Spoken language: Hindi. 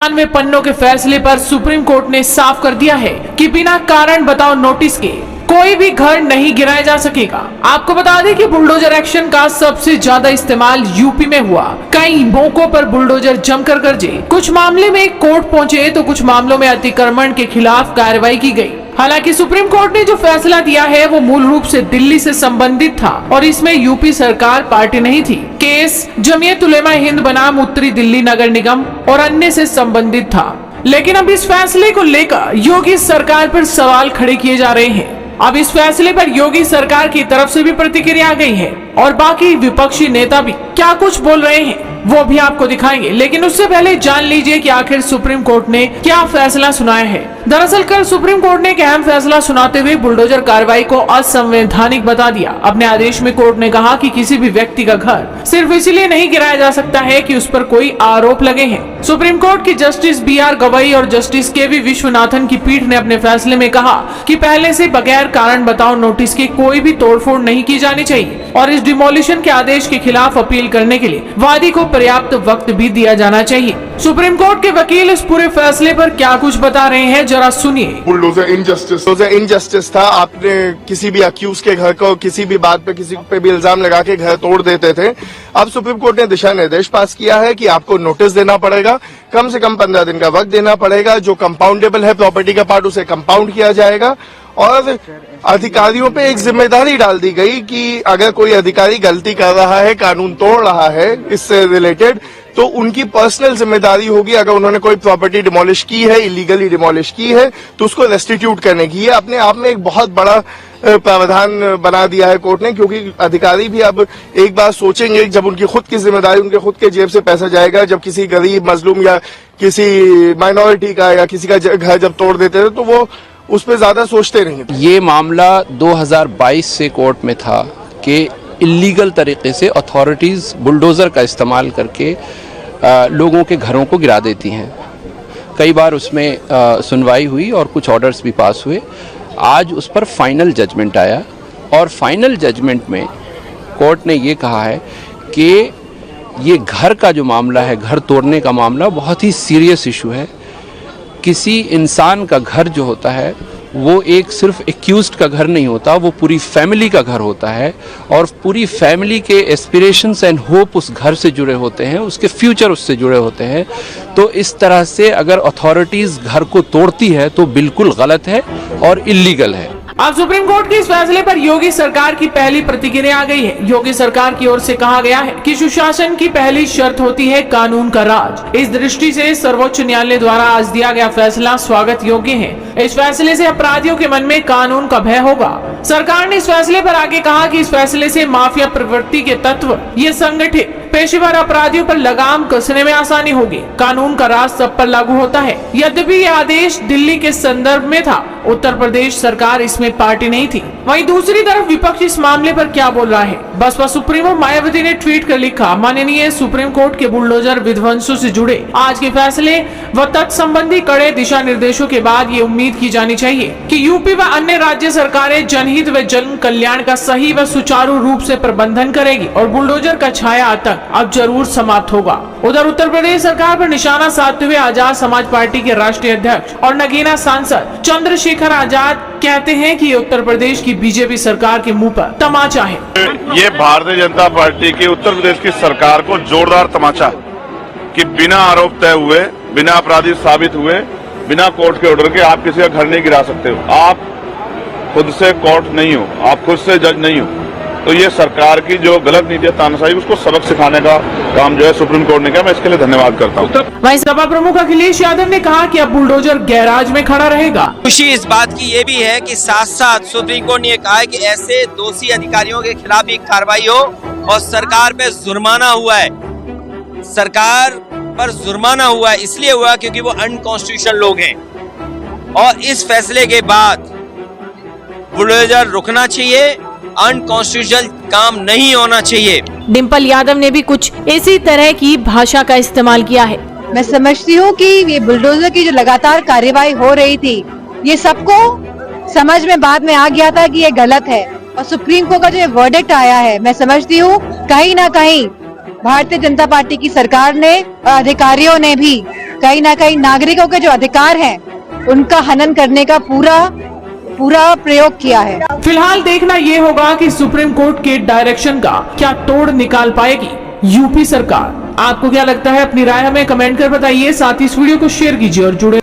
95 पन्नों के फैसले पर सुप्रीम कोर्ट ने साफ कर दिया है कि बिना कारण बताओ नोटिस के कोई भी घर नहीं गिराया जा सकेगा। आपको बता दें कि बुलडोजर एक्शन का सबसे ज्यादा इस्तेमाल यूपी में हुआ। कई मौकों पर बुलडोजर जमकर गरजे। कुछ मामले में कोर्ट पहुंचे तो कुछ मामलों में अतिक्रमण के खिलाफ कार्रवाई की गई। हालांकि सुप्रीम कोर्ट ने जो फैसला दिया है वो मूल रूप से दिल्ली से संबंधित था और इसमें यूपी सरकार पार्टी नहीं थी। केस जमीयत उलेमा हिंद बनाम उत्तरी दिल्ली नगर निगम और अन्य से संबंधित था। लेकिन अब इस फैसले को लेकर योगी सरकार पर सवाल खड़े किए जा रहे हैं। अब इस फैसले पर योगी सरकार की तरफ से भी प्रतिक्रिया आ गई है और बाकी विपक्षी नेता भी क्या कुछ बोल रहे हैं वो भी आपको दिखाएंगे। लेकिन उससे पहले जान लीजिए कि आखिर सुप्रीम कोर्ट ने क्या फैसला सुनाया है। दरअसल कल सुप्रीम कोर्ट ने एक अहम फैसला सुनाते हुए बुलडोजर कार्रवाई को असंवैधानिक बता दिया। अपने आदेश में कोर्ट ने कहा कि किसी भी व्यक्ति का घर सिर्फ इसलिए नहीं गिराया जा सकता है कि उस पर कोई आरोप लगे हैं। सुप्रीम कोर्ट की जस्टिस BR गवई और जस्टिस KV विश्वनाथन की पीठ ने अपने फैसले में कहा कि पहले से बगैर कारण बताओ नोटिस के कोई भी तोड़फोड़ नहीं की जानी चाहिए और इस डिमोलिशन के आदेश के खिलाफ अपील करने के लिए वादी को पर्याप्त वक्त भी दिया जाना चाहिए। सुप्रीम कोर्ट के वकील इस पूरे फैसले पर क्या कुछ बता रहे हैं, जरा सुनिए। बुलडोजर इनजस्टिस था। आपने किसी भी अक्यूज के घर को किसी भी बात पे किसी पे भी इल्जाम लगा के घर तोड़ देते थे। अब सुप्रीम कोर्ट ने दिशा निर्देश पास किया है कि आपको नोटिस देना पड़ेगा, कम से कम 15 दिन का वक्त देना पड़ेगा। जो कंपाउंडेबल है प्रॉपर्टी का पार्ट उसे कंपाउंड किया जाएगा और अधिकारियों पे एक जिम्मेदारी डाल दी गई कि अगर कोई अधिकारी गलती कर रहा है, कानून तोड़ रहा है इससे रिलेटेड, तो उनकी पर्सनल जिम्मेदारी होगी। अगर उन्होंने कोई प्रॉपर्टी डिमोलिश की है, इलीगली डिमोलिश की है, तो उसको रेस्टिट्यूट करने की। ये अपने आप में एक बहुत बड़ा प्रावधान बना दिया है कोर्ट ने, क्योंकि अधिकारी भी अब एक बार सोचेंगे जब उनकी खुद की जिम्मेदारी, उनके खुद के जेब से पैसा जाएगा। जब किसी गरीब मजलूम या किसी माइनॉरिटी का या किसी का घर जब तोड़ देते थे तो वो उस पर ज्यादा सोचते नहीं थे। ये मामला 2022 से कोर्ट में था कि इलीगल तरीके से अथॉरिटीज बुलडोजर का इस्तेमाल करके लोगों के घरों को गिरा देती हैं। कई बार उसमें सुनवाई हुई और कुछ ऑर्डर्स भी पास हुए। आज उस पर फाइनल जजमेंट आया और फाइनल जजमेंट में कोर्ट ने ये कहा है कि ये घर का जो मामला है, घर तोड़ने का मामला बहुत ही सीरियस इशू है। किसी इंसान का घर जो होता है वो एक सिर्फ एक्यूज्ड का घर नहीं होता, वो पूरी फैमिली का घर होता है और पूरी फैमिली के एस्पिरेशंस एंड होप उस घर से जुड़े होते हैं, उसके फ्यूचर उससे जुड़े होते हैं। तो इस तरह से अगर अथॉरिटीज़ घर को तोड़ती है तो बिल्कुल गलत है और इलीगल है। अब सुप्रीम कोर्ट के इस फैसले पर योगी सरकार की पहली प्रतिक्रिया आ गई है। योगी सरकार की ओर से कहा गया है कि सुशासन की पहली शर्त होती है कानून का राज। इस दृष्टि से सर्वोच्च न्यायालय द्वारा आज दिया गया फैसला स्वागत योग्य है। इस फैसले से अपराधियों के मन में कानून का भय होगा। सरकार ने इस फैसले पर आगे कहा कि इस फैसले से माफिया प्रवृत्ति के तत्व, ये संगठित पेशेवर अपराधियों पर लगाम कसने में आसानी होगी। कानून का राज सब पर लागू होता है। यद्यपि यह आदेश दिल्ली के संदर्भ में था, उत्तर प्रदेश सरकार इसमें पार्टी नहीं थी। वहीं दूसरी तरफ विपक्ष इस मामले पर क्या बोल रहा है। बसपा सुप्रीमो मायावती ने ट्वीट कर लिखा, माननीय सुप्रीम कोर्ट के बुलडोजर विध्वंसों से जुड़े आज के फैसले व तत्संबंधी कड़े दिशा निर्देशों के बाद ये उम्मीद की जानी चाहिए कि यूपी व अन्य राज्य सरकारें जनहित व जन कल्याण का सही व सुचारू रूप से प्रबंधन करेगी और बुलडोजर का छाया आतंक अब जरूर समाप्त होगा। उधर उत्तर प्रदेश सरकार पर निशाना साधते हुए आजाद समाज पार्टी के राष्ट्रीय अध्यक्ष और नगीना सांसद चंद्रशेखर आजाद कहते हैं कि उत्तर प्रदेश की बीजेपी सरकार के मुंह पर तमाचा है। ये भारतीय जनता पार्टी की उत्तर प्रदेश की सरकार को जोरदार तमाचा कि बिना आरोप तय हुए, बिना अपराधी साबित हुए, बिना कोर्ट के ऑर्डर के आप किसी का घर नहीं गिरा सकते हो। आप खुद से कोर्ट नहीं हो, आप खुद से जज नहीं हो। तो ये सरकार की जो गलत नीति है, तानाशाही, उसको सबक सिखाने का काम जो है सुप्रीम कोर्ट ने किया। मैं इसके लिए धन्यवाद करता हूँ। वहीं सपा प्रमुख अखिलेश यादव ने कहा कि अब बुलडोजर गैराज में खड़ा रहेगा। खुशी इस बात की ये भी है कि साथ साथ सुप्रीम कोर्ट ने कहा है कि ऐसे दोषी अधिकारियों के खिलाफ भी कार्रवाई हो और सरकार पे जुर्माना हुआ है। सरकार पर जुर्माना हुआ है, इसलिए हुआ क्योंकि वो अनकॉन्स्टिट्यूशनल लोग हैं और इस फैसले के बाद बुलडोजर रुकना चाहिए, अनकॉन्स्टिट्यूशनल काम नहीं होना चाहिए। डिम्पल यादव ने भी कुछ इसी तरह की भाषा का इस्तेमाल किया है। मैं समझती हूँ कि ये बुलडोजर की जो लगातार कार्यवाही हो रही थी, ये सबको समझ में बाद में आ गया था कि ये गलत है और सुप्रीम कोर्ट का जो ये वर्डिक्ट आया है, मैं समझती हूँ कहीं ना कहीं भारतीय जनता पार्टी की सरकार ने, अधिकारियों ने भी कहीं ना कहीं नागरिकों के जो अधिकार हैं उनका हनन करने का पूरा प्रयोग किया है। फिलहाल देखना ये होगा कि सुप्रीम कोर्ट के डायरेक्शन का क्या तोड़ निकाल पाएगी यूपी सरकार। आपको क्या लगता है, अपनी राय हमें कमेंट कर बताइए, साथ ही इस वीडियो को शेयर कीजिए और जुड़े